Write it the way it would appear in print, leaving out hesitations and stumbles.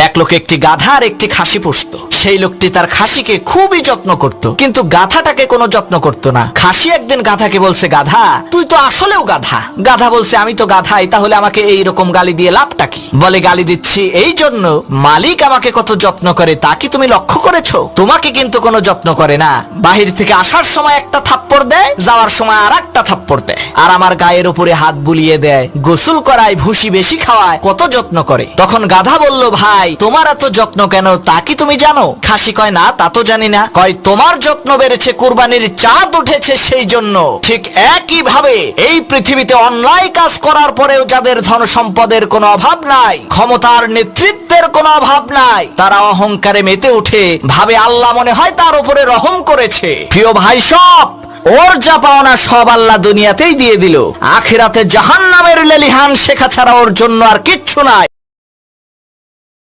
এক লোক একটি গাধা আর একটি খাসি পুষতো। সেই লোকটি তার খাসিকে খুবই যত্ন করত, কিন্তু গাধাটাকে কোনো যত্ন করত না। খাসি একদিন গাধাকে বলছে, গাধা তুই তো আসলেও গাধা। গাধা বলছে, আমি তো গাধাই, তাহলে আমাকে এই রকম গালি দিয়ে লাভটা কি? বলে, গালি দিচ্ছি এই জন্য মালিক আমাকে কত যত্ন করে তা কি তুমি লক্ষ্য করেছো? তোমাকে কিন্তু কোনো যত্ন করে না। বাহির থেকে আসার সময় একটা থাপ্পড় দেয়, যাওয়ার সময় আর একটা থাপ্পড় দেয়, আর আমার গায়ের উপরে হাত বুলিয়ে দেয়, গোসল করায়, ভুসি বেশি খাওয়ায়, কত যত্ন করে। তখন গাধা বলল, ভাই তোমার এত যত্ন কেন তা কি তুমি জানো? খাসি কয়, না তা তো জানি না। কয়, তোমার যত্ন বেড়েছে, কুরবানির চাঁদ উঠেছে সেই জন্য। ঠিক একই ভাবে এই পৃথিবীতে অন্যায় কাজ করার পরেও যাদের ধন সম্পদের কোনো অভাব নাই, ক্ষমতার নেতৃত্বের কোনো অভাব নাই, তারা অহংকারে মেতে উঠে ভাবে আল্লাহ মনে হয় তার উপরে রহম করেছে। প্রিয় ভাই, সব ওর যা পাওনা সব আল্লাহ দুনিয়াতেই দিয়ে দিল, আখিরাতে জাহান্নামের লেলিহান শেখা ছাড়া ওর জন্য আর কিচ্ছু নাই।